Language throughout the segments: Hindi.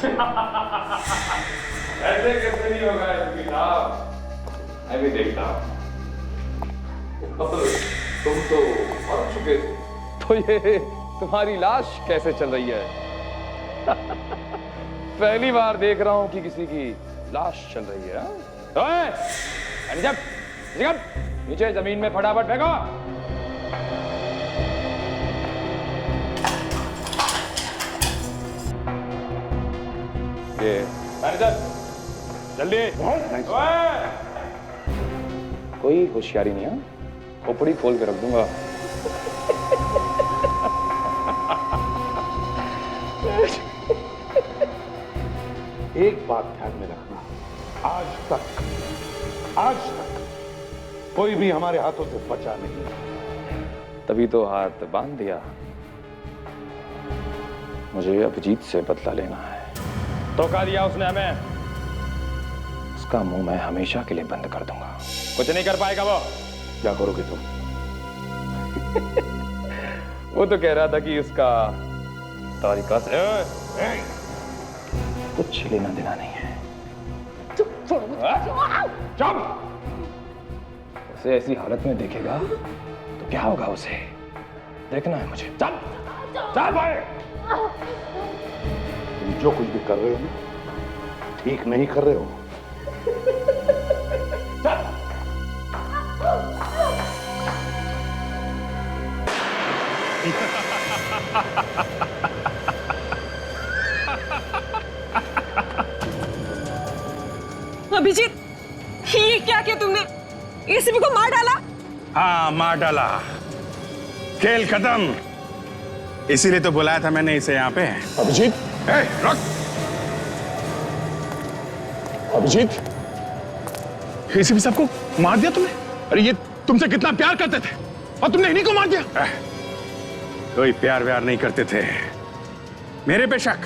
ऐसे कैसे नहीं होगा एसपी साहब, मैं भी देखता हूँ। तुम तो मर चुके थे, तो ये तुम्हारी लाश कैसे चल रही है? पहली बार देख रहा हूं कि किसी की लाश चल रही है। ओए, नीचे जमीन में फटाफट फेंको। ये मैनेजर, जल्दी। कोई होशियारी नहीं है, खोपड़ी खोल के रख दूंगा। एक बात ध्यान में रखना, आज तक कोई भी हमारे हाथों से बचा नहीं। तभी तो हाथ बांध दिया। मुझे अभिजीत से बदला लेना है। धोखा दिया उसने हमें, उसका मुंह मैं हमेशा के लिए बंद कर दूंगा। कुछ नहीं कर पाएगा वो। क्या करोगे तुम? वो तो कह रहा था कि उसका तरीका से कुछ लेना देना नहीं है। चुप। उसे ऐसी हालत में देखेगा तो क्या होगा उसे देखना है मुझे। चल भाई। तुम जो कुछ भी कर रहे हो ना, ठीक नहीं कर रहे हो। अभिजीत, ये क्या किया तुमने? एसीपी को मार डाला? हाँ, मार डाला। खेल खत्म। इसीलिए तो बुलाया था मैंने इसे यहाँ पे। अभिजीत, रुक। अभिजीत, एसीपी साहब को मार दिया तुमने? अरे ये तुमसे कितना प्यार करते थे और तुमने इन्हीं को मार दिया। कोई प्यार व्यार नहीं करते थे। मेरे पे शक।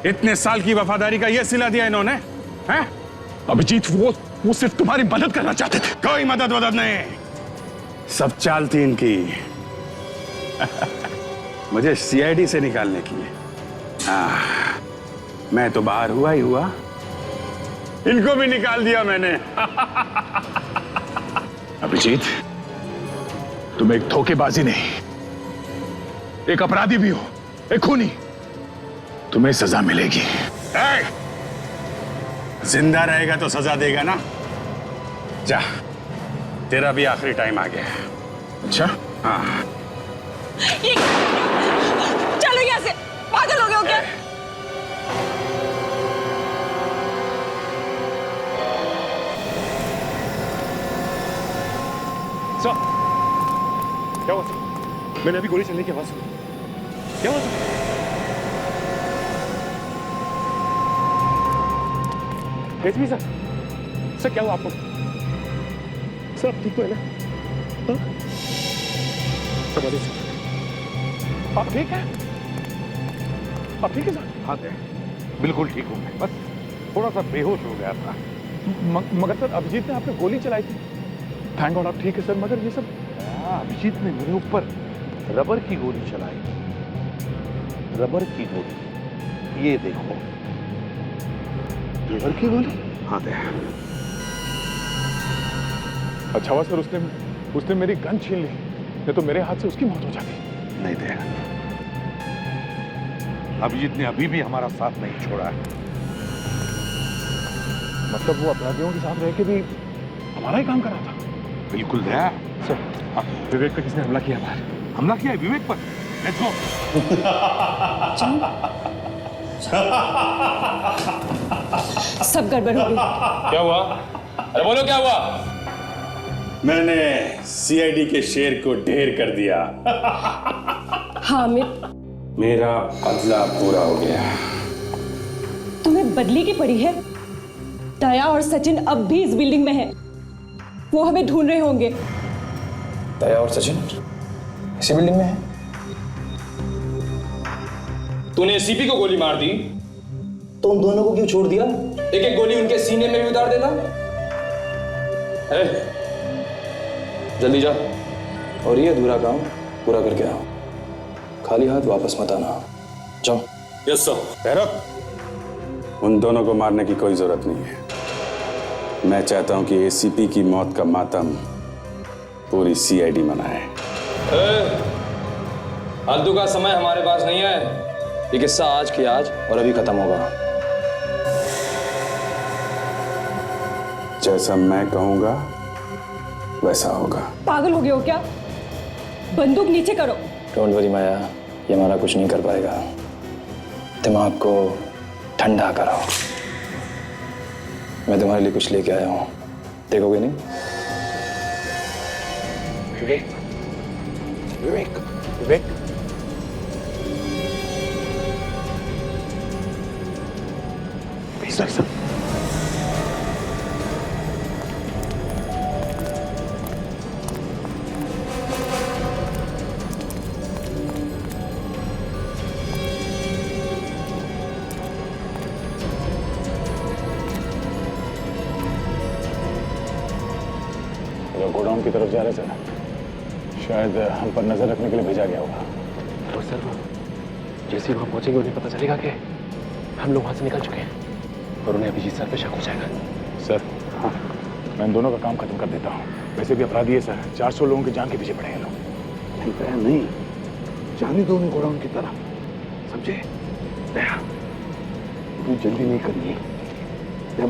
इतने साल की वफादारी का ये सिला दिया इन्होंने, हैं? अभिजीत, वो सिर्फ तुम्हारी मदद करना चाहते थे। कोई मदद नहीं, सब चाल थी इनकी। मुझे सीआईडी से निकालने की। मैं तो बाहर हुआ ही हुआ, इनको भी निकाल दिया मैंने। अभिजीत, तुम एक धोखेबाजी नहीं, एक अपराधी भी हो, एक खूनी। तुम्हें सजा मिलेगी। जिंदा रहेगा तो सजा देगा ना। जा, तेरा भी आखिरी टाइम आ गया। अच्छा? हाँ। चलो यहाँ से, पागल हो गए हो क्या? सर, क्या हुआ सर? मैंने अभी गोली चलने की आवाज सुनी। क्या हुआ सर? एसपी सर, सर क्या हुआ आपको? सर आप ठीक तो है ना? हाँ? सर बताइए सर, आप ठीक है? आप ठीक है सर? हाँ सर, बिल्कुल ठीक हूँ मैं, बस थोड़ा सा बेहोश हो गया था। मगर सर अभिजीत ने आपने गोली चलाई थी। थैंक गॉड आप ठीक है सर, मगर ये सब अभिजीत ने मेरे ऊपर रबर की गोली चलाई। रबर की गोली, ये देखो। रबर की गोली? हाँ दे। अच्छा हुआ सर उसने मेरी गन छीन ली, नहीं तो मेरे हाथ से उसकी मौत हो जाती। नहीं दे, अभिजीत ने अभी भी हमारा साथ नहीं छोड़ा है। मतलब वो अपराधियों के साथ रह के भी हमारा ही काम कर रहा था। बिल्कुल दया। सर, विवेक पे किसने हमला किया? बाहर हमला किया है विवेक पर। Let's go. सब गड़बड़ हो गई। क्या हुआ? अरे बोलो क्या हुआ? मैंने सीआईडी के शेर को ढेर कर दिया। हाँ अमित, मेरा बदला पूरा हो गया। तुम्हें बदली की पड़ी है। दया और सचिन अब भी इस बिल्डिंग में हैं। वो हमें ढूंढ रहे होंगे। दया और सचिन इसी बिल्डिंग में है? तूने एसीपी को गोली मार दी तो उन दोनों को क्यों छोड़ दिया? एक एक गोली उनके सीने में भी उतार देता। जल्दी जा और ये अधूरा काम पूरा करके आओ। खाली हाथ वापस मत आना। जाओ। Yes sir. भैरव, उन दोनों को मारने की कोई जरूरत नहीं है। मैं चाहता हूं कि एसीपी की मौत का मातम पूरी सीआईडी मनाए। फालतू का समय हमारे पास नहीं है। ये किस्सा आज की आज और अभी खत्म होगा। जैसा मैं कहूंगा वैसा होगा। पागल हो गए हो क्या? बंदूक नीचे करो। डोंट वरी माया, ये हमारा कुछ नहीं कर पाएगा। दिमाग को ठंडा करो। मैं तुम्हारे लिए कुछ लेके आया हूं, देखोगे नहीं? विवेक, विवेक, विवेक। सर गोडाउन की तरफ जा रहे सर। शायद हम पर नजर रखने के लिए भेजा गया होगा। तो सर वो जैसे ही वहां पहुंचेंगे उन्हें पता चलेगा कि हम लोग वहां से निकल चुके हैं और उन्हें अभिजीत सर पे शक हो जाएगा। सर हाँ, मैं इन दोनों का काम खत्म कर देता हूँ। वैसे भी अपराधी है सर, 400 लोगों की जान के पीछे पड़े हैं लोग। नहीं दया नहीं, जाने दो उन्हें गोडाउन की तरफ, समझे? दया तू जल्दी नहीं करनी है।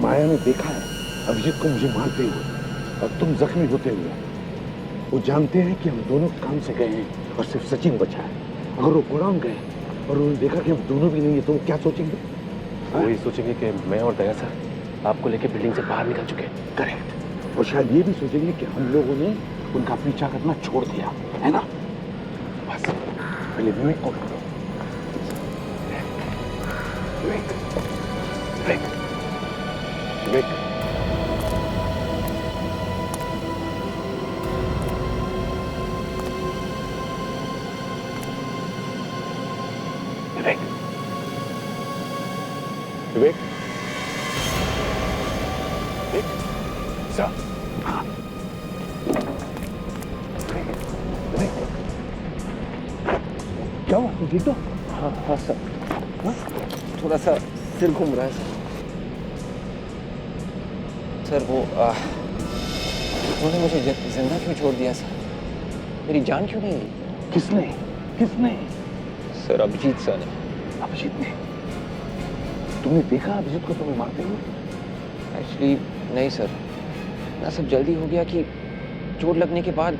माया ने देखा है अभिजीत को मुझे मारते हुए और तुम जख्मी होते हुए। वो जानते हैं कि हम दोनों काम से गए हैं और सिर्फ सचिन बचा है। अगर वो गोडाउन गए और उन्होंने देखा कि हम दोनों भी नहीं है तो वो क्या सोचेंगे? वो ये सोचेंगे कि मैं और दया सर आपको लेके बिल्डिंग से बाहर निकल चुके हैं। करेक्ट। और शायद ये भी सोचेंगे कि हम लोगों ने उनका पीछा करना छोड़ दिया है ना। बस पहले विवेक को पकड़ो। विवेक, विवेक, विवेक। विवेक, विवेक, विवेक, सर। हाँ, विवेक, क्या हुआ? ठीक तो? हाँ हाँ सर, हाँ? थोड़ा सा सिर घूम रहा है सर। सर वो उन्होंने मुझे जिंदा क्यों छोड़ दिया सर? मेरी जान क्यों नहीं ली? किसने? किसने? सर अभिजीत सर ने। अभिजीत ने? तुमने देखा अभिजीत को तुम्हें मारते हुए? एक्चुअली नहीं सर, ना सब जल्दी हो गया कि चोट लगने के बाद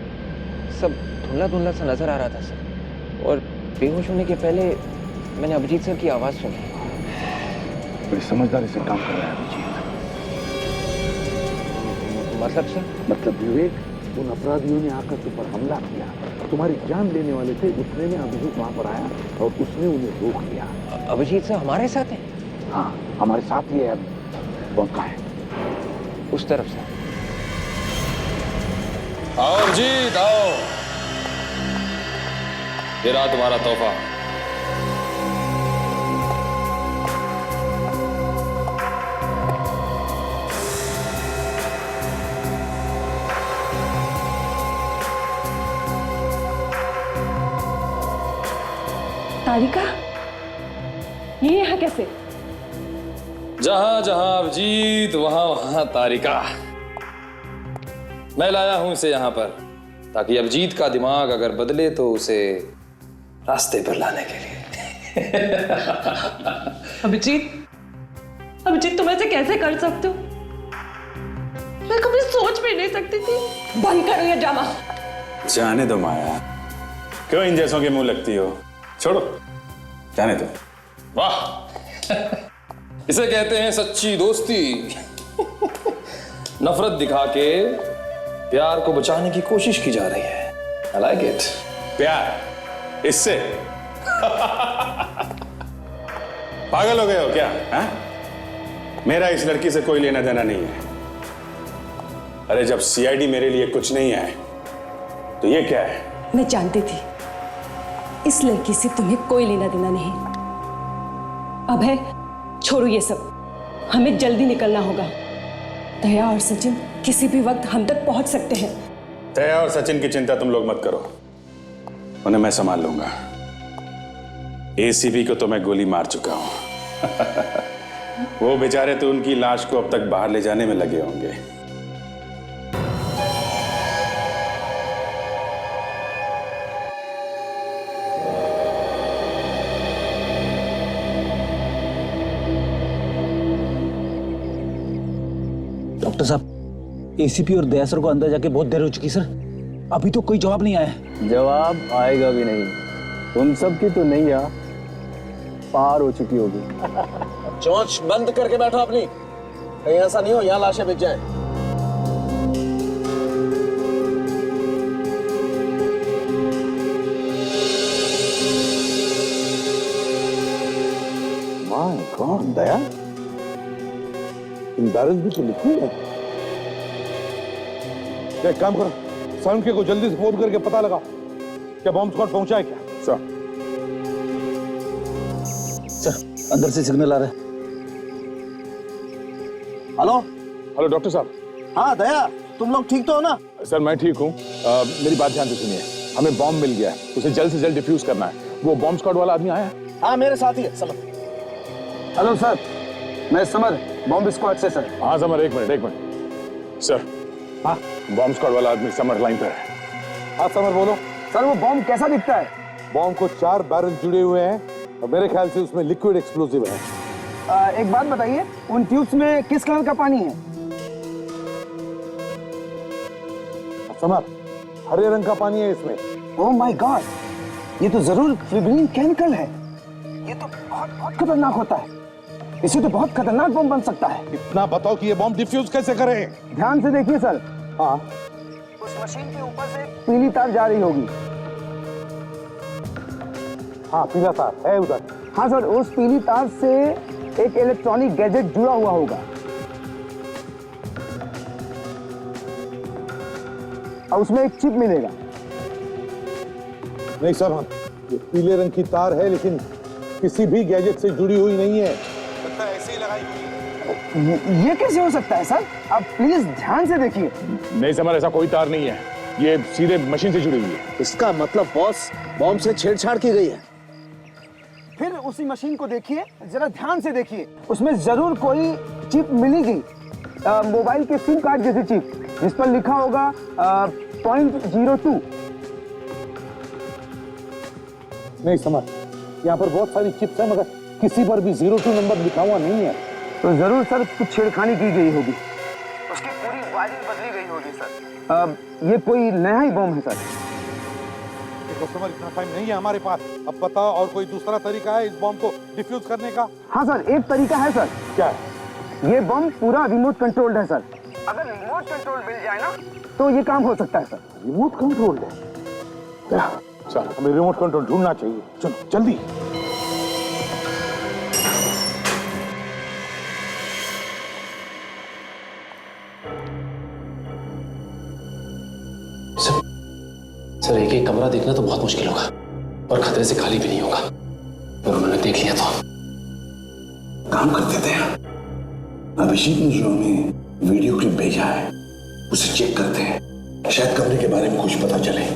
सब धुंधला धुंधला सा नजर आ रहा था सर। और बेहोश होने के पहले मैंने अभिजीत सर की आवाज सुनी। बड़ी समझदारी से काम कर रहा है अभिजीत। मतलब सर? मतलब विवेक, उन अपराधियों ने आकर तुम पर हमला किया, तुम्हारी जान लेने वाले थे। उतने में अभिजीत वहां पर आया और उसने उन्हें रोक लिया। अभिजीत सर हमारे साथ हैं? हाँ, हमारे साथ ही है। अब कौन का है? उस तरफ से। आओ जीत आओ, ये रहा तुम्हारा तोहफा। तारिका, ये यहाँ कैसे? जहां जहां अभिजीत वहां वहां तारिका। मैं लाया हूं इसे यहां पर ताकि अभिजीत का दिमाग अगर बदले तो उसे रास्ते पर लाने के लिए। अभिजीत, अभिजीत तुम ऐसे कैसे कर सकते हो? मैं कभी सोच भी नहीं सकती थी। बंद करो ये ड्रामा। जाने दो माया, क्यों इन जैसों के मुंह लगती हो? छोड़ो, जाने दो। वाह, इसे कहते हैं सच्ची दोस्ती। नफरत दिखा के प्यार को बचाने की कोशिश की जा रही है। I like it. प्यार इससे? पागल हो गए हो क्या? हा? मेरा इस लड़की से कोई लेना देना नहीं है। अरे जब सीआईडी मेरे लिए कुछ नहीं है तो ये क्या है? मैं जानती थी इस लड़की से तुम्हें कोई लेना देना नहीं। अब है, छोड़ो ये सब, हमें जल्दी निकलना होगा। दया और सचिन किसी भी वक्त हम तक पहुंच सकते हैं। दया और सचिन की चिंता तुम लोग मत करो, उन्हें मैं संभाल लूंगा। एसीपी को तो मैं गोली मार चुका हूं। वो बेचारे तो उनकी लाश को अब तक बाहर ले जाने में लगे होंगे। डॉक्टर साहब, एसीपी और दया सर को अंदर जाके बहुत देर हो चुकी सर, अभी तो कोई जवाब नहीं आया है। जवाब आएगा भी नहीं। तुम सबकी तो नैया पार हो चुकी होगी। चोंच बंद करके बैठो अपनी, कहीं ऐसा नहीं हो यहाँ लाशें बिक जाए। My God Daya, in barrels भी तो लिक्विड है। एक काम करो, साउंड के को जल्दी से फोन करके पता लगा क्या बॉम्ब स्क्वाड पहुंचा है क्या। सर अंदर से सिग्नल आ रहा है। हेलो हेलो डॉक्टर साहब। हाँ दया, तुम लोग ठीक तो हो ना? सर मैं ठीक हूँ। मेरी बात ध्यान से सुनिए, हमें बॉम्ब मिल गया है, उसे जल्द से जल्द डिफ्यूज करना है। वो बॉम्ब स्क्वाड वाला आदमी आया है? हाँ मेरे साथ ही है समर। हेलो सर, मैं समर, बॉम्ब स्क्वाड से सर। हाँ समर, एक मिनट सर। हाँ बॉम्ब स्क्वाड वाला आदमी समर लाइन पर है। हाँ समर बोलो। सर वो बॉम्ब कैसा दिखता है? बॉम्ब को 4 बैरल जुड़े हुए हैं और मेरे ख्याल से उसमें लिक्विड एक्सप्लोसिव है। एक बात बताइए, उन ट्यूब्स में किस कलर का पानी है? समर, हरे रंग का पानी है इसमें। ओह माय गॉड, ये तो जरूर फिब्रिन केमिकल है। ये तो बहुत बहुत खतरनाक होता है। इसे तो बहुत खतरनाक बम बन सकता है। इतना बताओ कि ये बॉम्ब डिफ्यूज कैसे करें। ध्यान से देखिए सर। हाँ उस मशीन के ऊपर से पीली तार जा रही होगी। हाँ पीला तार है उधर। हाँ सर, उस पीली तार से एक इलेक्ट्रॉनिक गैजेट जुड़ा हुआ होगा और उसमें एक चिप मिलेगा। नहीं सर, ये पीले रंग की तार है लेकिन किसी भी गैजेट से जुड़ी हुई नहीं है। ऐसे ही लगाई हुई है। ये कैसे हो सकता है सर? आप प्लीज ध्यान से देखिए। नहीं समर, ऐसा कोई तार नहीं है, ये सीधे मशीन से जुड़ी हुई है। इसका मतलब बॉस बॉम्ब से छेड़छाड़ की गई है। फिर उसी मशीन को देखिए, जरा ध्यान से देखिए, उसमें जरूर कोई चिप मिलेगी, मोबाइल के सिम कार्ड जैसी चिप, जिस पर लिखा होगा 0.02। नहीं समझ, यहाँ पर बहुत सारी चिप्स है मगर किसी पर भी 02 नंबर लिखा हुआ नहीं है। तो जरूर सर कुछ छेड़खानी की गई होगी, उसकी पूरी वायरिंग बदली गई होगी सर। ये कोई नया ही बम है सर। देखो समझ, इतना टाइम नहीं है हमारे पास। अब बताओ और कोई दूसरा तरीका है इस बॉम्ब को डिफ्यूज करने का? हाँ सर, एक तरीका है सर। क्या है? ये बम पूरा रिमोट कंट्रोल्ड है सर। अगर रिमोट कंट्रोल मिल जाए ना तो ये काम हो सकता है सर। रिमोट कंट्रोल है क्या? चल हमें रिमोट कंट्रोल ढूंढना चाहिए, चलो जल्दी। सर एक एक कमरा देखना तो बहुत मुश्किल होगा और खतरे से खाली भी नहीं होगा, और उन्होंने देख लिया तो काम करते थे। अभिषेक ने जो हमें वीडियो क्लिप भेजा है उसे चेक करते हैं, शायद कमरे के बारे में कुछ पता चले।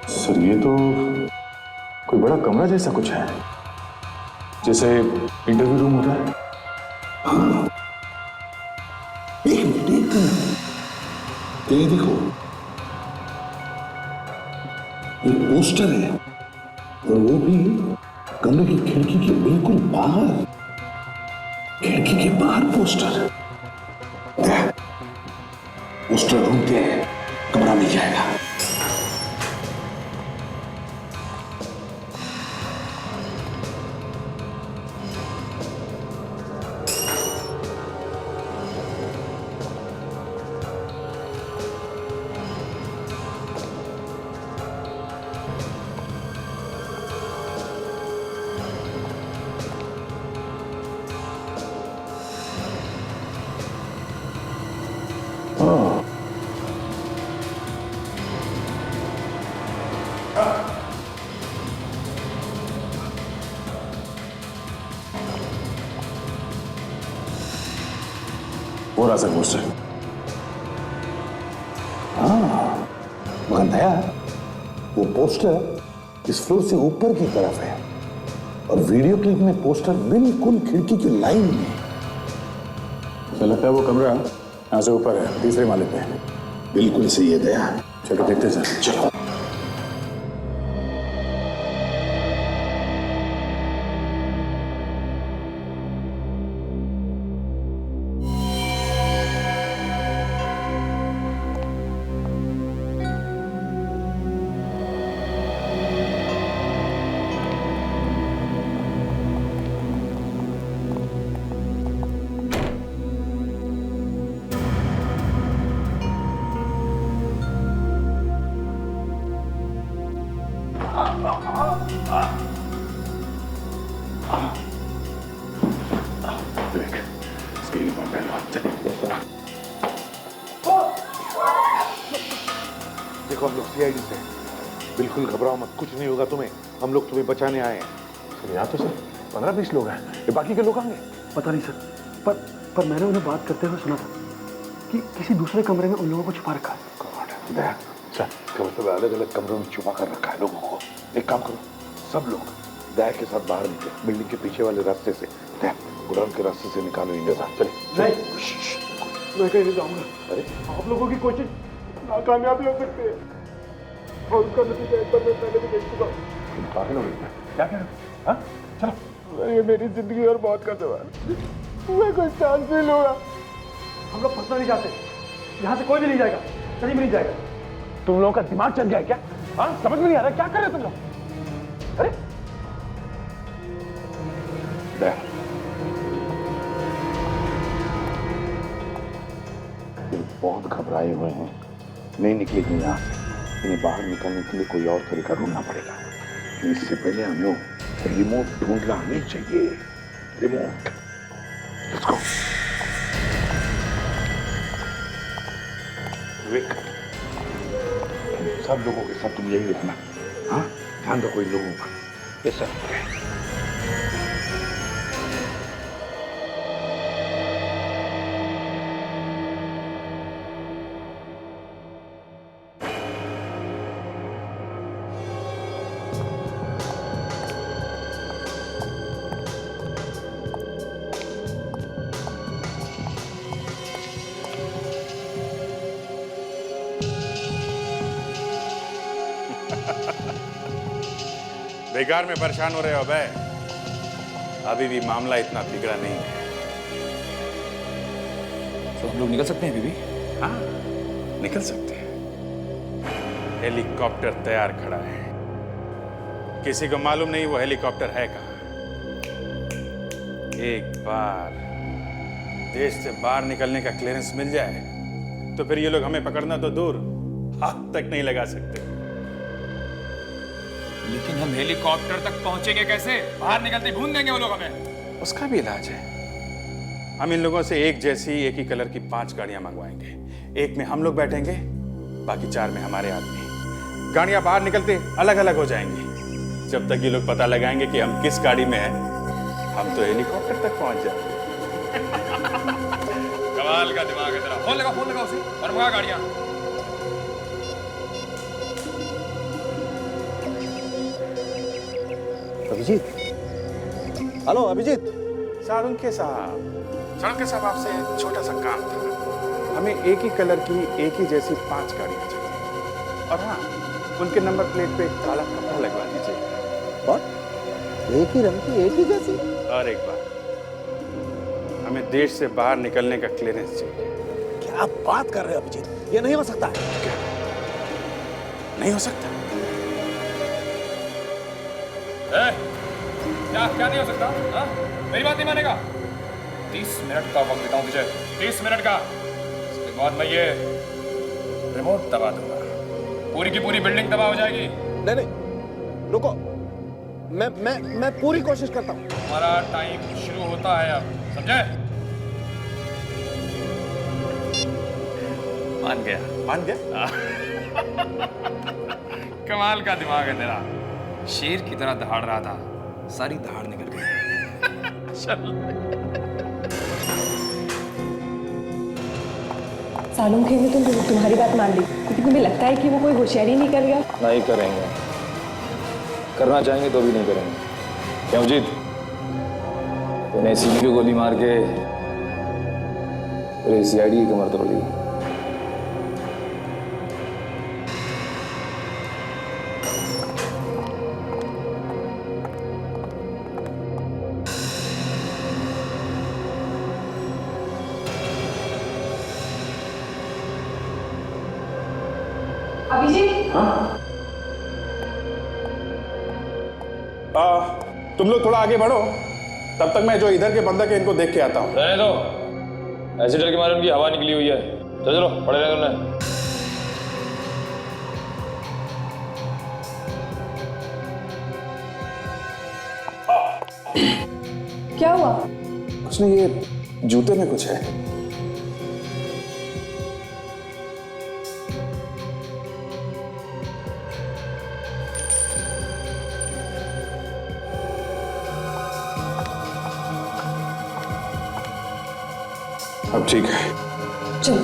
सर ये तो कोई बड़ा कमरा जैसा कुछ है, जैसे इंटरव्यू रूम होता है। हाँ, एक मिनट ये देखो, ये पोस्टर है और वो भी कमरे की खिड़की के बिल्कुल बाहर। खिड़की के बाहर पोस्टर। पोस्टर ढूंढते हैं, कमरा मिल जाएगा। वो रहा सर पोस्टर। हाँ दया, वो पोस्टर इस फ्लोर से ऊपर की तरफ है और वीडियो क्लिप में पोस्टर बिल्कुल खिड़की की लाइन में है। मुझे लगता है वो कमरा यहाँ से ऊपर है, तीसरे माले पे है। बिल्कुल सही है दया। चलो देखते हैं सर। चलो। देखो हम लोग सीआईडी से हैं। बिल्कुल घबराओ मत, कुछ नहीं होगा तुम्हें। हम लोग तुम्हें बचाने आए हैं। सर यहाँ तो सर 15-20 लोग हैं, ये बाकी के लोग आएंगे। पता नहीं सर, पर मैंने उन्हें बात करते हुए सुना था कि किसी दूसरे कमरे में उन लोगों को छुपा रखा है। दया, सर इसका मतलब अलग अलग कमरों में छुपा कर रखा है लोगों को। एक काम करो, सब लोग दया के साथ बाहर निकले, बिल्डिंग के पीछे वाले रास्ते से। दया, गोडाउन के रास्ते से निकालो इन्हें साथ। चले नहीं, मैं कहीं नहीं जाऊंगा। अरे आप लोगों की कोशिश नाकामयाब हो सकती है और उसका नतीजा एक बार मैं पहले भी देख चुका हूँ। तुम पागल हो गए क्या कह रहे हो? हाँ चलो। ये मेरी जिंदगी और मौत का सवाल, मैं कोई चांस नहीं लूंगा। हम लोग फंसना नहीं चाहते, यहाँ से कोई भी नहीं जाएगा, कहीं भी नहीं जाएगा। तुम लोगों का दिमाग चल गया है क्या? हाँ समझ में नहीं आ रहा क्या कर रहे हो तुम लोग? अरे दया, ये बहुत घबराए हुए हैं, नहीं निकलेंगे यहाँ से। इन्हें बाहर निकलने के लिए कोई और तरीका ढूंढना पड़ेगा। इससे पहले हम लोग रिमोट ढूंढना नहीं चाहिए। रिमोट। Let's go. विवेक, सब लोगों के साथ तुम यही रखना। हाँ ध्यान रखो इन लोगों का। Yes sir. बेकार में परेशान हो रहे हो अबे? अभी भी मामला इतना बिगड़ा नहीं है। तो हम लोग निकल सकते हैं बीबी? हाँ निकल सकते हैं। हेलीकॉप्टर तैयार खड़ा है, किसी को मालूम नहीं वो हेलीकॉप्टर है कहाँ। एक बार देश से बाहर निकलने का क्लियरेंस मिल जाए तो फिर ये लोग हमें पकड़ना तो दूर, हाथ तक नहीं लगा सकते। लेकिन हम हेलीकॉप्टर तक पहुंचेंगे कैसे? बाहर निकलते भून देंगे वो लोग हमें। उसका भी इलाज है। हम इन लोगों से एक जैसी एक ही कलर की 5 गाड़ियां मंगवाएंगे। एक में हम लोग बैठेंगे, बाकी 4 में हमारे आदमी। गाड़ियां बाहर निकलते अलग अलग हो जाएंगी। जब तक ये लोग पता लगाएंगे कि हम किस गाड़ी में हैं, हम तो हेलीकॉप्टर तक पहुंच जाएंगे। कमाल का दिमाग है तेरा। फोन लगा उसे और मंगा गाड़ियां। अभिजीत, हेलो अभिजीत। सारुंके साहब आपसे छोटा सा काम था। हमें एक ही कलर की एक ही जैसी 5 गाड़ियां चाहिए और हाँ उनके नंबर प्लेट पे काला कपड़ा लगवा दीजिए। और एक ही रंग की एक ही जैसी? और एक बात, हमें देश से बाहर निकलने का क्लियरेंस चाहिए। क्या आप बात कर रहे हो अभिजीत? ये नहीं हो सकता है। क्या नहीं हो सकता? क्या नहीं हो सकता? हाँ? मेरी बात नहीं मानेगा? 30 मिनट का वक्त देता हूं तुझे, 30 मिनट का। इसके बाद मैं ये रिमोट दबा दूंगा, पूरी की पूरी बिल्डिंग तबाह हो जाएगी। नहीं रुको, मैं पूरी कोशिश करता हूँ। हमारा टाइम शुरू होता है अब, समझे? मान गया? कमाल का दिमाग है तेरा। शेर की तरह दहाड़ रहा था, सारी दहाड़ निकल गई। चल सालों खेल में तुम तुम्हारी बात मान ली, क्योंकि तुम्हें लगता है कि वो कोई होशियारी नहीं करेगा। नहीं करेंगे, करना चाहेंगे तो भी नहीं करेंगे। क्यों जीत, तूने सीधी को गोली मार के पूरे सीआईडी की कमर तोड़ दी। अभिजीत, तुम लोग थोड़ा आगे बढ़ो, तब तक मैं जो इधर के बंदक है इनको देख के आता हूँ। रहने दो, ऐसे डर के मारे उनकी हवा निकली हुई है। चलो चलो, पड़े रहे उन्हें। क्या हुआ? कुछ नहीं, ये जूते में कुछ है। अब ठीक है, चलो।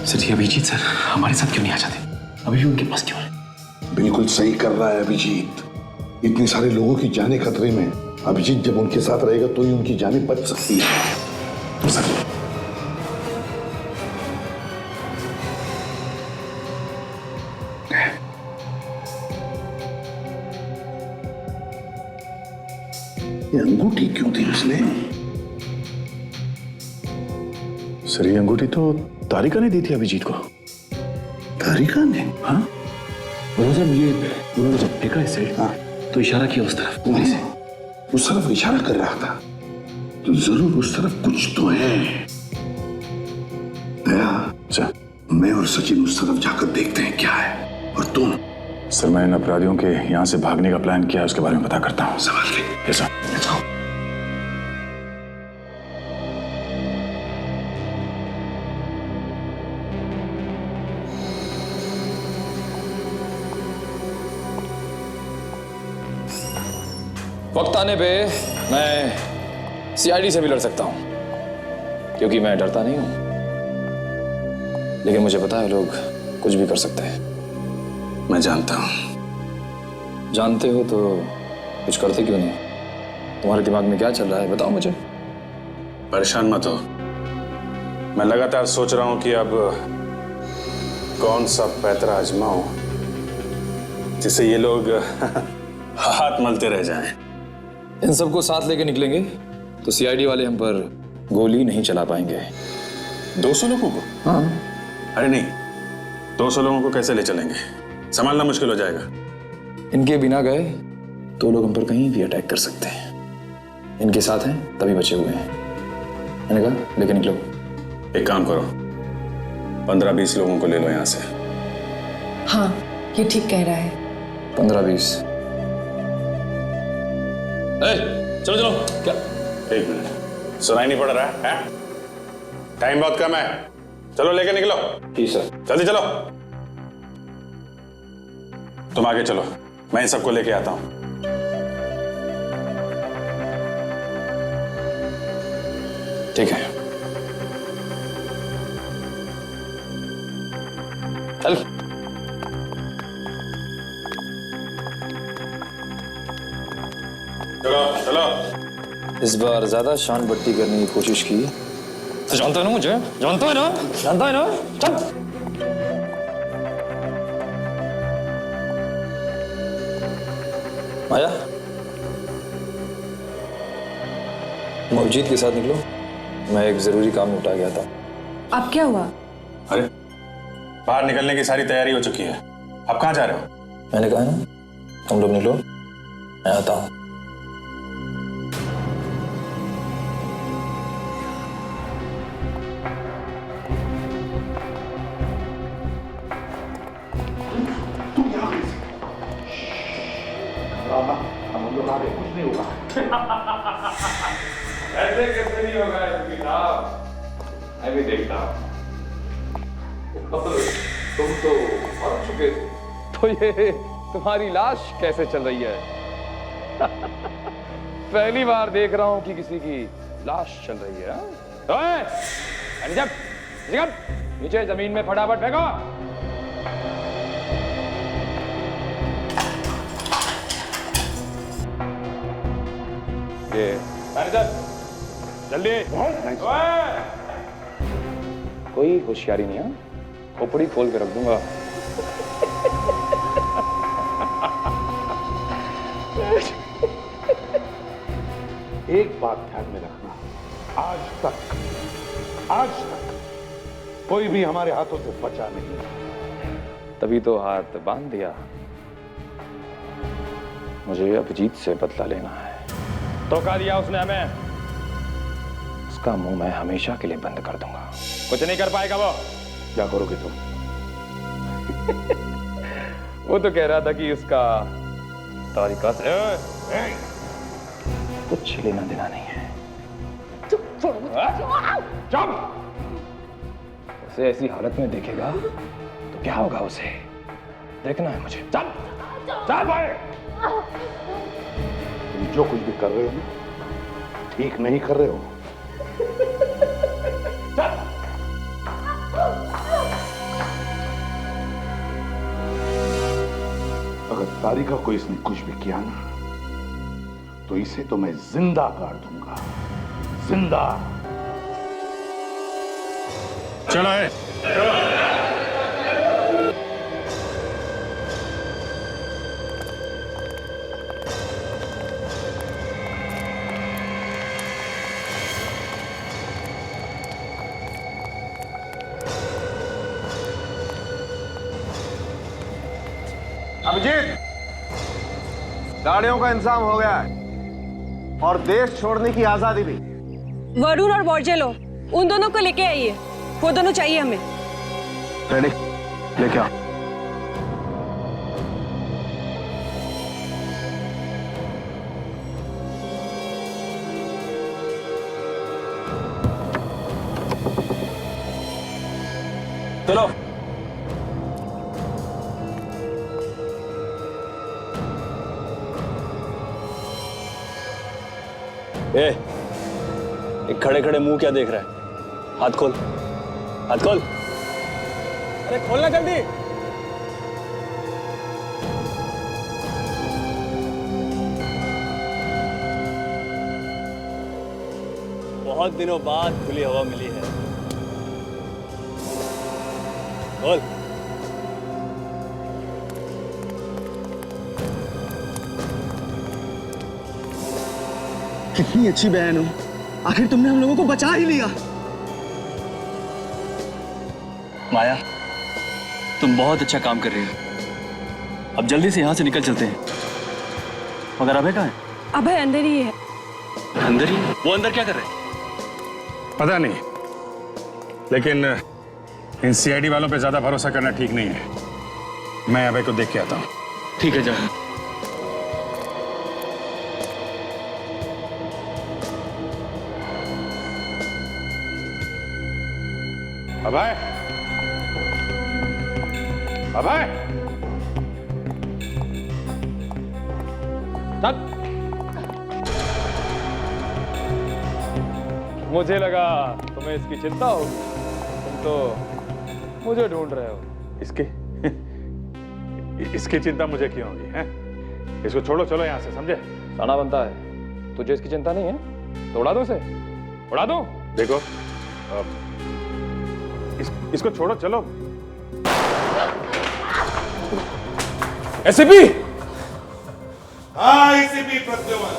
सर ये अभिजीत सर हमारे साथ क्यों नहीं आ जाते? अभी भी उनके पास क्यों है? बिल्कुल सही कर रहा है अभिजीत। इतने सारे लोगों की जानें खतरे में, अभिजीत जब उनके साथ रहेगा तो ही उनकी जानें बच सकती है। तो सर ये अंगूठी क्यों थी उसने? सर ये अंगूठी तो तारिका ने दी थी अभिजीत को। तारिका ने? हाँ जब ये उन्होंने जब फेंका इसे, हाँ, तो इशारा किया उस तरफ उंगली से। उस तरफ इशारा कर रहा था तो जरूर उस तरफ कुछ तो है। दया, सर मैं और सचिन उस तरफ जाकर देखते हैं क्या है। और तुम? सर मैं इन अपराधियों के यहाँ से भागने का प्लान किया है, उसके बारे में पता करता हूँ। सवाल ले। Yes sir. Let's go. वक्त आने पे मैं सीआईडी से भी लड़ सकता हूं, क्योंकि मैं डरता नहीं हूं। लेकिन मुझे पता है लोग कुछ भी कर सकते हैं। मैं जानता हूं। जानते हो तो कुछ करते क्यों नहीं? तुम्हारे दिमाग में क्या चल रहा है बताओ मुझे। परेशान मत हो, मैं लगातार सोच रहा हूं कि अब कौन सा पैतरा आजमाऊं जिससे ये लोग हाथ मलते रह जाएं। इन सबको साथ लेके निकलेंगे तो सीआईडी वाले हम पर गोली नहीं चला पाएंगे। 200 लोगों को? हाँ। अरे नहीं, 200 लोगों को कैसे ले चलेंगे? संभालना मुश्किल हो जाएगा। इनके बिना गए तो लोग हम पर कहीं भी अटैक कर सकते हैं। इनके साथ हैं तभी बचे हुए हैं। मैंने कहा लेके निकलो। एक काम करो, 15-20 लोगों को ले लो यहाँ से। हाँ, ये ठीक कह रहा है। 15-20। चलो चलो। क्या? एक मिनट, सुनाई नहीं पड़ रहा है? टाइम बहुत कम है, चलो लेके निकलो। जी सर। जल्दी चलो। तुम आगे चलो, मैं इन सबको लेके आता हूं। ठीक है, चल। चलो चलो। इस बार ज्यादा शान बट्टी करने की कोशिश की तो जानता है ना मुझे, जानता है ना, जानता है ना। चल। माया, अभिजीत के साथ निकलो, मैं एक जरूरी काम निपटा गया था। अब क्या हुआ? अरे बाहर निकलने की सारी तैयारी हो चुकी है, अब कहाँ जा रहे हो? मैंने कहा ना तुम लोग निकलो, मैं आता हूं। ऐसे कैसे नहीं होगा साहब, मैं भी देखता हूँ। तुम तो मर चुके थे, तो ये तुम्हारी लाश कैसे चल रही है? पहली बार देख रहा हूं कि किसी की लाश चल रही है। ओए, नीचे जमीन में फटाफट फेंको। ये मैनेजर जल्दी। ओए, कोई होशियारी नहीं है, खोपड़ी खोल के रख दूंगा। एक बात ध्यान में रखना, आज तक कोई भी हमारे हाथों से बचा नहीं। तभी तो हाथ बांध दिया। मुझे अभिजीत से बदला लेना है। धोखा दिया उसने हमें, उसका मुंह मैं हमेशा के लिए बंद कर दूंगा। कुछ नहीं कर पाएगा वो। क्या करोगे तुम? वो तो कह रहा था कि उसका तारिका से कुछ लेना देना नहीं है। चुप! उसे ऐसी हालत में देखेगा तो क्या होगा उसे, देखना है मुझे। चल चल भाई। तुम जो कुछ भी कर रहे हो ना, ठीक नहीं कर रहे हो। चल। अगर तारिका को इसने कुछ भी किया ना, तो इसे तो मैं जिंदा गाड़ दूंगा, जिंदा। चलो है। अभिजीत, गाड़ियों का इंतजाम हो गया है और देश छोड़ने की आजादी भी। वरुण और बोर्जेलो, उन दोनों को लेके आइए, वो दोनों चाहिए हमें। रेडी, लेके आओ। चलो। एक खड़े खड़े मुंह क्या देख रहा है? हाथ खोल, हाथ खोल। अरे खोलना जल्दी। बहुत दिनों बाद खुली हवा मिली है। खोल। कितनी अच्छी बहन हो, आखिर तुमने हम लोगों को बचा ही लिया। माया, तुम बहुत अच्छा काम कर रही हो। अब जल्दी से यहाँ से निकल चलते हैं। मगर अभय कहाँ है? अभय अंदर ही है। अंदर ही? वो अंदर क्या कर रहे हैं? पता नहीं, लेकिन इन सीआईडी वालों पे ज्यादा भरोसा करना ठीक नहीं है। मैं अभय को देख के आता हूँ। ठीक है, जाओ। अभय, अभय, चल। मुझे लगा तुम्हें इसकी चिंता होगी, तुम तो मुझे ढूंढ रहे हो। इसकी चिंता मुझे क्यों होगी? हैं? इसको छोड़ो, चलो यहाँ से, समझे? साना बनता है, तुझे इसकी चिंता नहीं है तो उड़ा दो उसे, उड़ा दो। देखो, इसको छोड़ो, चलो। एसीपी। हाँ, एसीपी प्रद्युमन।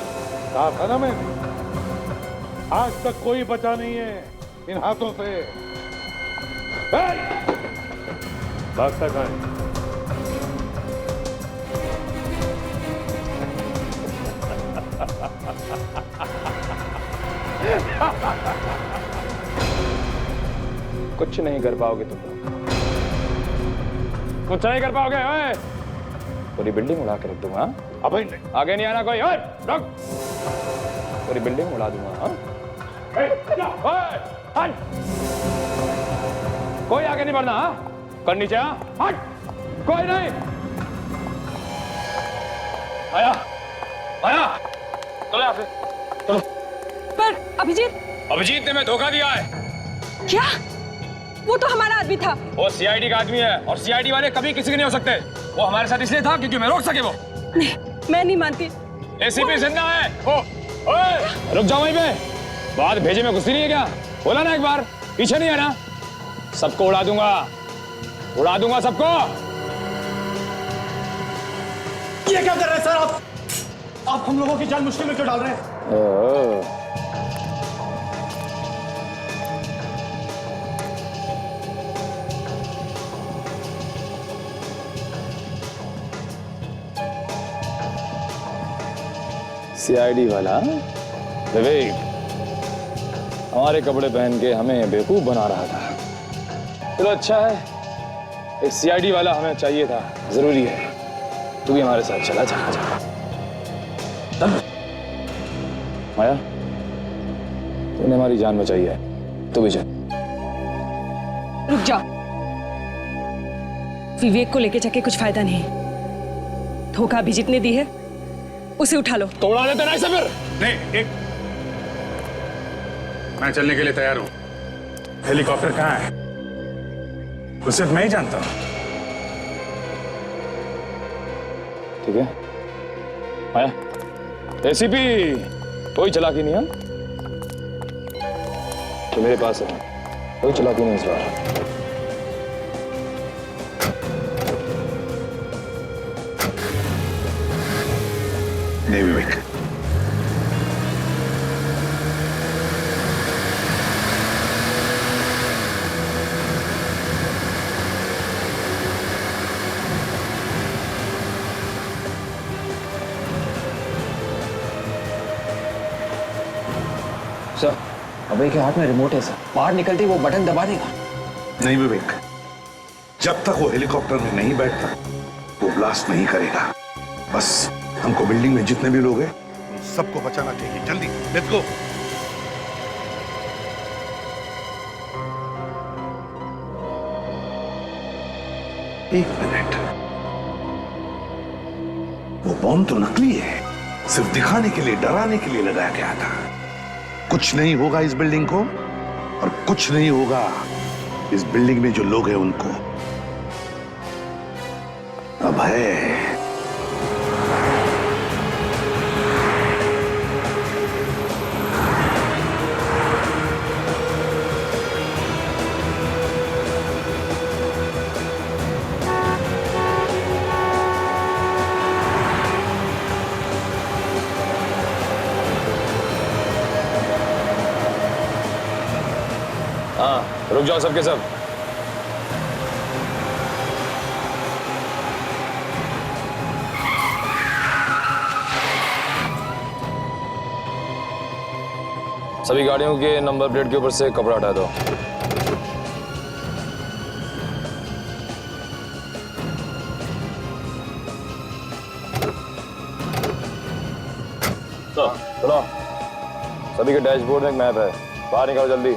कहा था ना मैं, आज तक कोई बचा नहीं है इन हाथों से। भागता कहाँ है? कुछ नहीं कर पाओगे तुम लोग, कुछ नहीं कर पाओगे। ओए, पूरी बिल्डिंग उड़ा के रख दूंगा। अबे नहीं, आगे नहीं आना कोई। ओए, रुक। पूरी बिल्डिंग उड़ा दूंगा। हाँ? ओए, हट। कोई आगे नहीं बढ़ना। हाँ? कर नीचे। हाँ? हट। कोई नहीं। आया, आया, चलो यहाँ से। पर अभिजीत। अभिजीत ने मैं धोखा दिया है। क्या? वो तो हमारा आदमी था। वो सीआईडी का आदमी है और सीआईडी वाले कभी किसी के नहीं हो सकते। वो हमारे साथ इसलिए था क्योंकि मैं रोक सके वो। नहीं, मैं नहीं मानती। एसीपी जिंदा है। ओए, रुक जाओ वहीं पे। बात भेजे में गुस्सी नहीं है क्या? बोला ना एक बार, पीछे नहीं है ना? सबको उड़ा दूंगा सबको। ये क्या कर रहे हैं सर आप हम लोगों की जान मुश्किल में क्यों डाल रहे हैं? सीआईडी वाला विवेक हमारे कपड़े पहन के हमें बेवकूफ बना रहा था। चलो अच्छा है, एक सीआईडी वाला हमें चाहिए था, जरूरी है। तू भी हमारे साथ चला जा। माया, तूने हमारी जान बचाई है, तू भी चल। रुक जा। विवेक को लेके जाके कुछ फायदा नहीं। धोखा अभिजीत ने दी है, उसे उठा लो। तोड़ा लेते ना फिर। नहीं, एक मैं चलने के लिए तैयार हूं। हेलीकॉप्टर कहाँ है? उसे मैं ही जानता हूं। ठीक है माया, एसीपी कोई चालाकी नहीं है तो मेरे पास है, कोई चालाकी नहीं इस बार। नहीं विवेक, सर, अभय के हाथ में रिमोट है सर। बाहर निकलते ही वो बटन दबा देगा। नहीं विवेक, जब तक वो हेलीकॉप्टर में नहीं बैठता वो ब्लास्ट नहीं करेगा। बस हमको बिल्डिंग में जितने भी लोग हैं उन सबको बचाना चाहिए। जल्दी लेट्स गो। एक मिनट, वो बॉम्ब तो नकली है, सिर्फ दिखाने के लिए, डराने के लिए लगाया गया था। कुछ नहीं होगा इस बिल्डिंग को और कुछ नहीं होगा इस बिल्डिंग में जो लोग हैं उनको। अभय, हाँ, रुक जाओ सबके सब। सभी गाड़ियों के नंबर प्लेट के ऊपर से कपड़ा हटा दो। चलो, सभी के डैशबोर्ड में एक मैप है, बाहर निकालो जल्दी।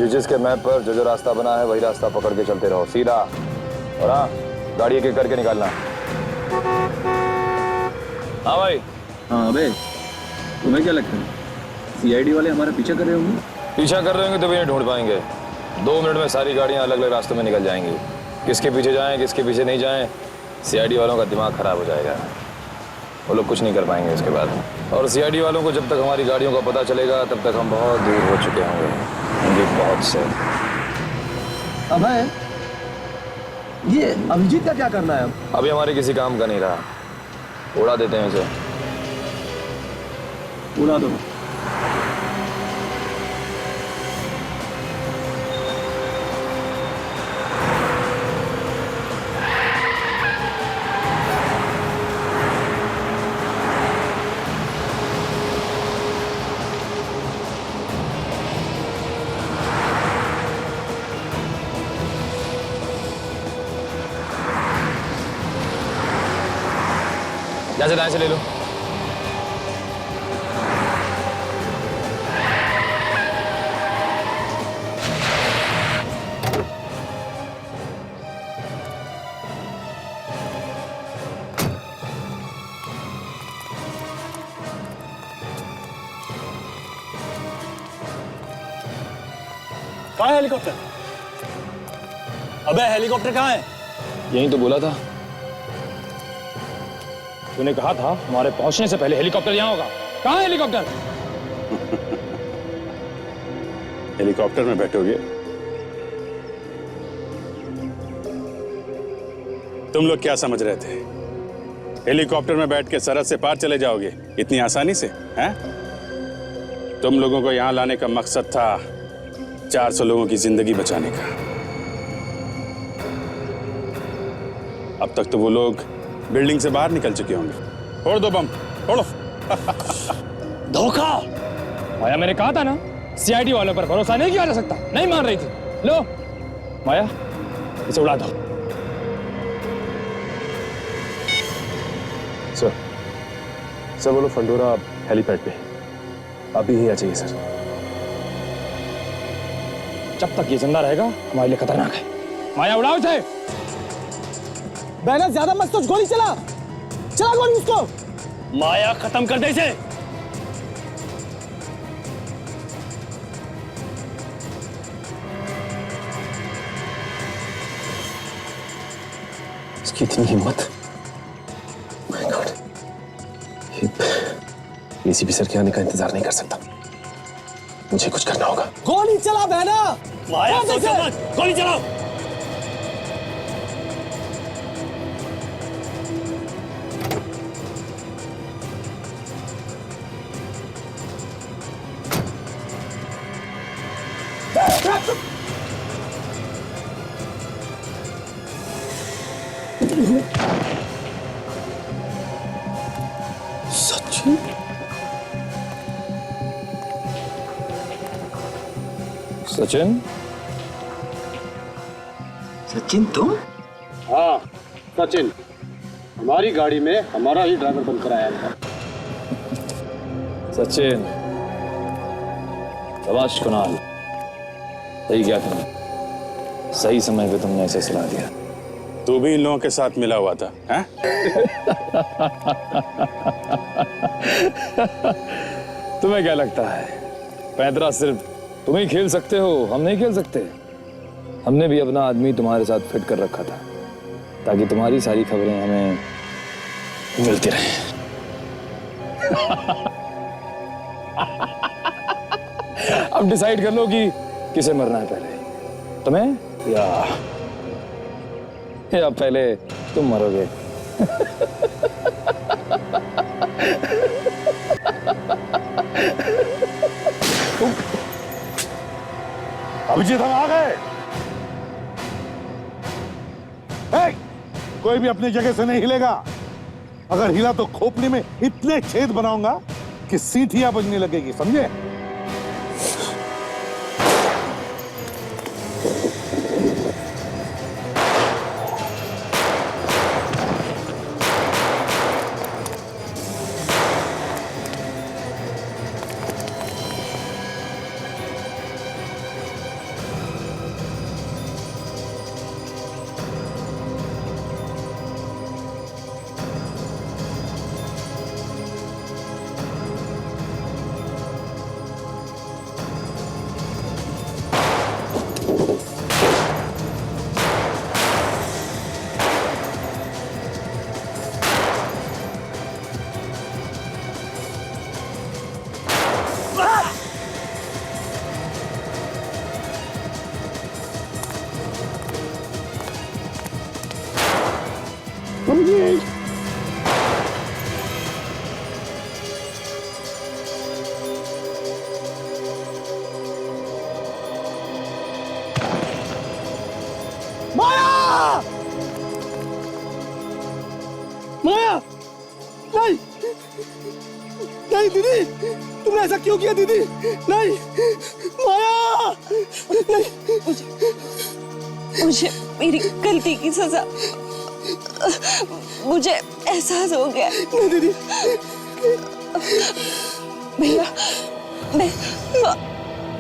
जिसके मैप पर जो जो रास्ता बना है वही रास्ता पकड़ के चलते रहो, सीधा। और हाँ, गाड़ी एक एक करके निकालना। हाँ भाई। हाँ अबे, तुम्हें क्या लगता है सीआईडी वाले हमारा पीछा कर रहे होंगे? पीछा कर रहे होंगे तो भी नहीं ढूंढ पाएंगे। 2 मिनट में सारी गाड़ियां अलग अलग रास्तों में निकल जाएंगी। किसके पीछे जाएं, किसके पीछे नहीं जाएं, सीआईडी वालों का दिमाग खराब हो जाएगा। वो लोग कुछ नहीं कर पाएंगे इसके बाद। और सीआईडी वालों को जब तक हमारी गाड़ियों का पता चलेगा तब तक हम बहुत दूर हो चुके होंगे, बहुत से। अबे, ये अभिजीत का क्या करना है अब? अभी हमारे किसी काम का नहीं रहा, उड़ा देते हैं इसे। उड़ा दो। जैसे दाएं से ले लो। कहाँ है हेलीकॉप्टर? अबे हेलीकॉप्टर कहाँ है? यही तो बोला था। तूने कहा था हमारे पहुंचने से पहले हेलीकॉप्टर यहाँ होगा। कहाँ है हेलीकॉप्टर? हेलीकॉप्टर में बैठोगे? तुम लोग क्या समझ रहे थे? हेलीकॉप्टर में बैठ के सरहद से पार चले जाओगे इतनी आसानी से? हैं? तुम लोगों को यहां लाने का मकसद था 400 लोगों की जिंदगी बचाने का। अब तक तो वो लोग बिल्डिंग से बाहर निकल चुके होंगे। फोड़ दो बम, फोड़ो। धोखा! माया, मैंने कहा था ना, सीआईडी वालों पर भरोसा नहीं किया जा सकता। नहीं मान रही थी। लो माया, इसे उड़ा दो। सर बोलो फंडोरा हेलीपैड पे अभी ही आ जाइए सर। जब तक ये जिंदा रहेगा हमारे लिए खतरनाक है। माया, उड़ाओ इसे। बहना ज्यादा मत सोच, गोली चला गोली उसको। माया, खत्म कर दे इसे। इसकी इतनी हिम्मत। माय गॉड, एसीपी सर के आने का इंतजार नहीं कर सकता। मुझे कुछ करना होगा। गोली चला बहना। माया, सोचो मत, गोली चलाओ। सचिन, सचिन, सचिन तुम? हाँ सचिन, हमारी गाड़ी में हमारा ही ड्राइवर बनकर आया था। सचिन, शाबाश कुणाल, सही क्या तुमने, सही समय पे तुमने ऐसे सलाह दिया। तू भी इन लोगों के साथ मिला हुआ था, हैं? तुम्हें क्या लगता है पैदरा सिर्फ तुम ही खेल सकते हो, हम नहीं खेल सकते? हमने भी अपना आदमी तुम्हारे साथ फिट कर रखा था ताकि तुम्हारी सारी खबरें हमें मिलती रहें। अब डिसाइड कर लो कि किसे मरना है पहले, तुम्हें या पहले तुम मरोगे। अभिजीत, हम आ गए। कोई भी अपनी जगह से नहीं हिलेगा। अगर हिला तो खोपड़ी में इतने छेद बनाऊंगा कि सीटियां बजने लगेगी, समझे? माया, नहीं नहीं दीदी, तुमने ऐसा क्यों किया दीदी? नहीं माया, नहीं। मुझे मेरी गलती की सजा, मुझे एहसास हो गया। नहीं दीदी, भैया,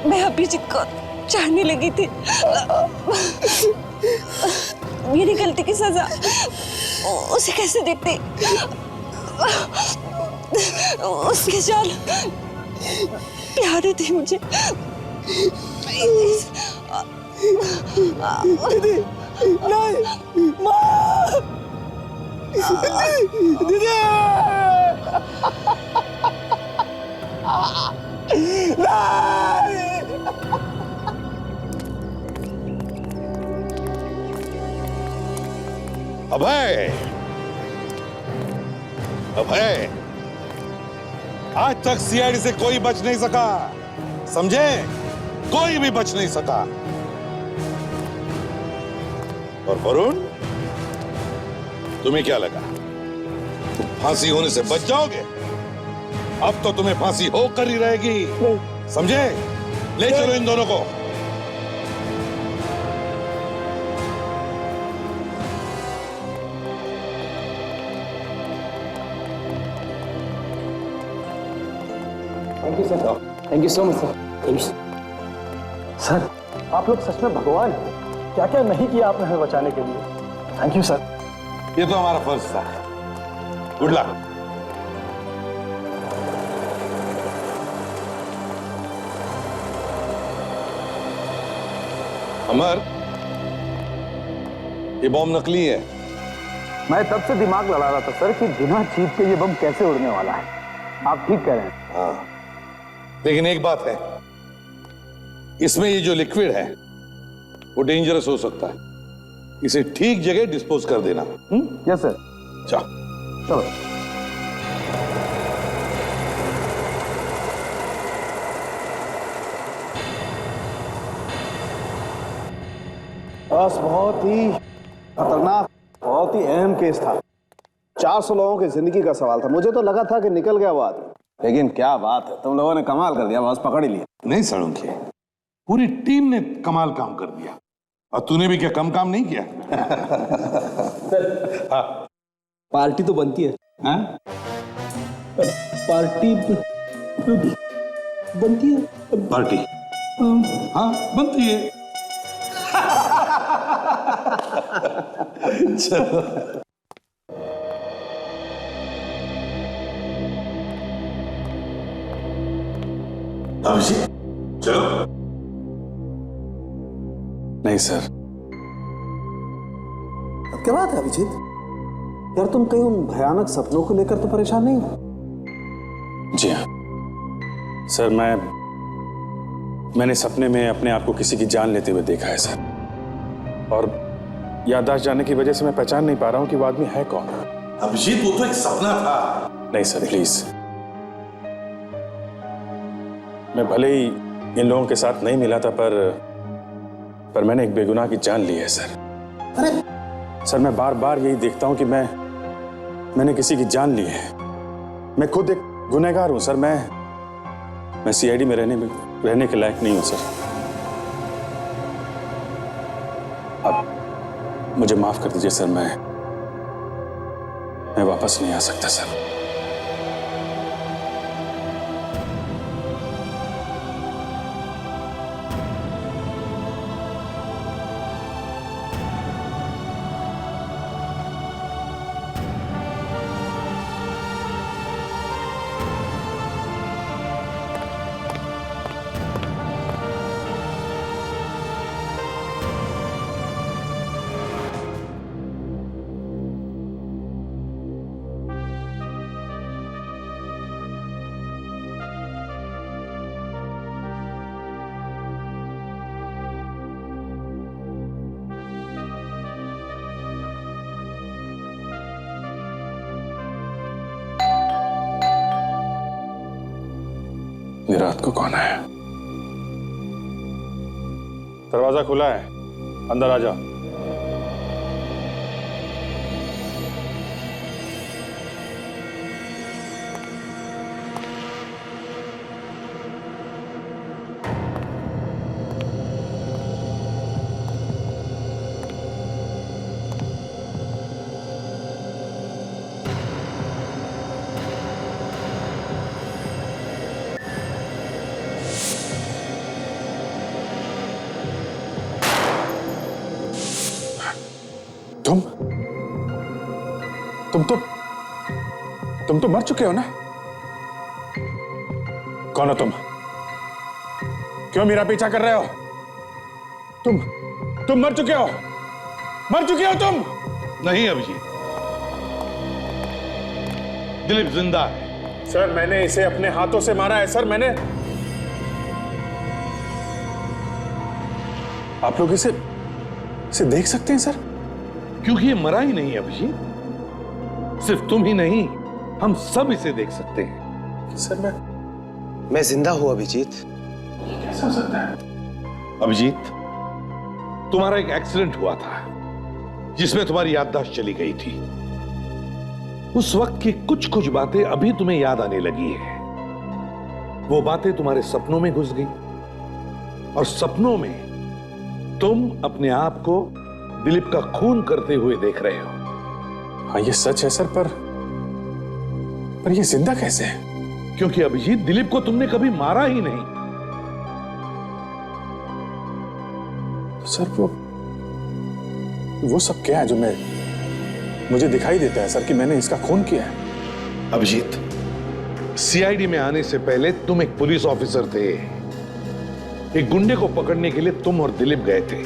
मैं अभिजीत को चाहने लगी थी। मेरी गलती की सजा उसे कैसे देती? उसके जान प्यारे थे मुझे, दीदी नहीं माँ दीदी अभय, अभय, आज तक सीआईडी से कोई बच नहीं सका, समझे? कोई भी बच नहीं सका। और वरुण, तुम्हें क्या लगा तुम फांसी होने से बच जाओगे? अब तो तुम्हें फांसी होकर ही रहेगी, समझे? ले चलो इन दोनों को। Thank you sir, thank you so much sir. Thank you sir. आप लोग सच में भगवान हैं। क्या क्या नहीं किया आपने हमें बचाने के लिए। Thank you sir. ये तो हमारा फर्ज था। Good luck. अमर, ये बॉम्ब नकली है। मैं तब से दिमाग लड़ा रहा था सर कि बिना चीप के ये बम कैसे उड़ने वाला है। आप ठीक कह रहे हैं। हाँ, लेकिन एक बात है, इसमें ये जो लिक्विड है वो डेंजरस हो सकता है। इसे ठीक जगह डिस्पोज कर देना। Yes sir. चलो। बस बहुत ही खतरनाक, बहुत ही अहम केस था। 400 लोगों की जिंदगी का सवाल था। मुझे तो लगा था कि निकल गया वो आदमी, लेकिन क्या बात है, तुम लोगों ने कमाल कर दिया, बस पकड़ ही लिया। नहीं सड़ूंखे, पूरी टीम ने कमाल काम कर दिया और तूने भी क्या कम काम नहीं किया। हाँ। पार्टी तो बनती है। हाँ? पार्टी बनती है। पार्टी हाँ बनती है। चलो अभिषेक, चलो। नहीं सर। अब क्या बात है अभिजीत? यार तुम कहीं उन भयानक सपनों को लेकर तो परेशान नहीं हो? जी हाँ सर, मैंने सपने में अपने आप को किसी की जान लेते हुए देखा है सर, और याददाश्त जाने की वजह से मैं पहचान नहीं पा रहा हूं कि वो आदमी है कौन। अभिजीत, वो तो एक सपना था। नहीं सर प्लीज, मैं भले ही इन लोगों के साथ नहीं मिला था, पर मैंने एक बेगुनाह की जान ली है सर। अरे सर, मैं बार बार यही देखता हूं कि मैंने किसी की जान ली है। मैं खुद एक गुनहगार हूं सर। मैं सीआईडी में रहने के लायक नहीं हूं सर। अब मुझे माफ कर दीजिए सर, मैं वापस नहीं आ सकता सर। ये रात को कौन है? दरवाजा खुला है, अंदर आ जाओ। तुम तो मर चुके हो ना? कौन हो तुम? क्यों मेरा पीछा कर रहे हो? तुम मर चुके हो, मर चुके हो तुम। नहीं अभिजीत, दिलीप जिंदा है। सर मैंने इसे अपने हाथों से मारा है सर, मैंने। आप लोग इसे देख सकते हैं सर? क्योंकि ये मरा ही नहीं अभिजीत, सिर्फ तुम ही नहीं, हम सब इसे देख सकते हैं। सर मैं जिंदा हूं अभिजीत। कैसा हो सकता है? अभिजीत, तुम्हारा एक एक्सीडेंट हुआ था जिसमें तुम्हारी याददाश्त चली गई थी। उस वक्त की कुछ कुछ बातें अभी तुम्हें याद आने लगी है। वो बातें तुम्हारे सपनों में घुस गई और सपनों में तुम अपने आप को दिलीप का खून करते हुए देख रहे हो। हाँ ये सच है सर, पर ये जिंदा कैसे है? क्योंकि अभिजीत, दिलीप को तुमने कभी मारा ही नहीं। सर वो सब क्या है जो मुझे दिखाई देता है सर कि मैंने इसका खून किया है? अभिजीत, सीआईडी में आने से पहले तुम एक पुलिस ऑफिसर थे। एक गुंडे को पकड़ने के लिए तुम और दिलीप गए थे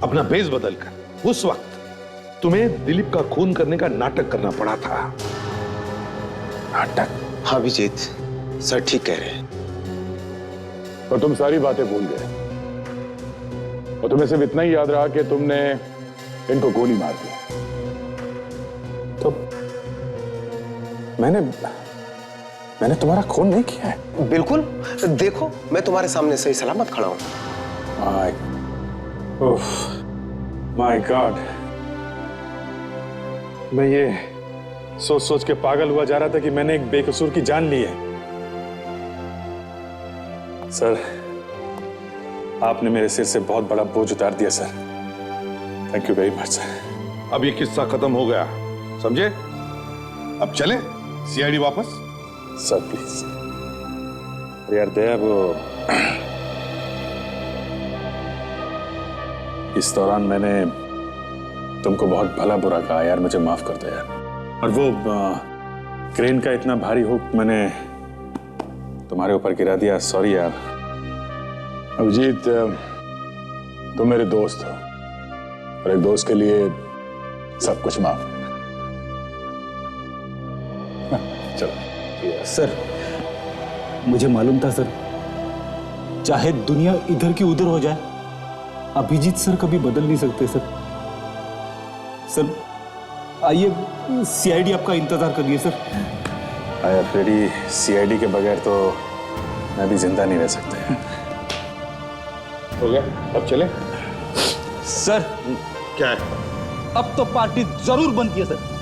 अपना भेष बदलकर। उस वक्त तुम्हें दिलीप का खून करने का नाटक करना पड़ा था। नाटक? हाँ अभिजीत, सर ठीक कह रहे हैं। और तुम सारी बातें भूल गए और तुम्हें सिर्फ इतना ही याद रहा कि तुमने इनको गोली मार दी। तो मैंने तुम्हारा खून नहीं किया है। बिल्कुल, देखो मैं तुम्हारे सामने सही सलामत खड़ा हूं। माय गॉड, मैं ये सोच सोच के पागल हुआ जा रहा था कि मैंने एक बेकसूर की जान ली है। सर आपने मेरे सिर से बहुत बड़ा बोझ उतार दिया sir. Thank you very much sir. अब ये किस्सा खत्म हो गया, समझे? अब चले सीआईडी वापस। Sir please. यार दया, वो इस दौरान मैंने तुमको बहुत भला बुरा कहा यार, मुझे माफ कर दो यार। और वो क्रेन का इतना भारी हुक मैंने तुम्हारे ऊपर गिरा दिया, सॉरी यार। अभिजीत, तुम मेरे दोस्त हो और एक दोस्त के लिए सब कुछ माफ। चलो। सर मुझे मालूम था सर, चाहे दुनिया इधर की उधर हो जाए, अभिजीत सर कभी बदल नहीं सकते सर। सर आइए, सीआईडी आपका इंतजार कर रही है सर। आया फ्रेडी, सीआईडी के बगैर तो मैं भी जिंदा नहीं रह सकता। हो गया, अब चले। सर क्या है? अब तो पार्टी जरूर बनती है सर।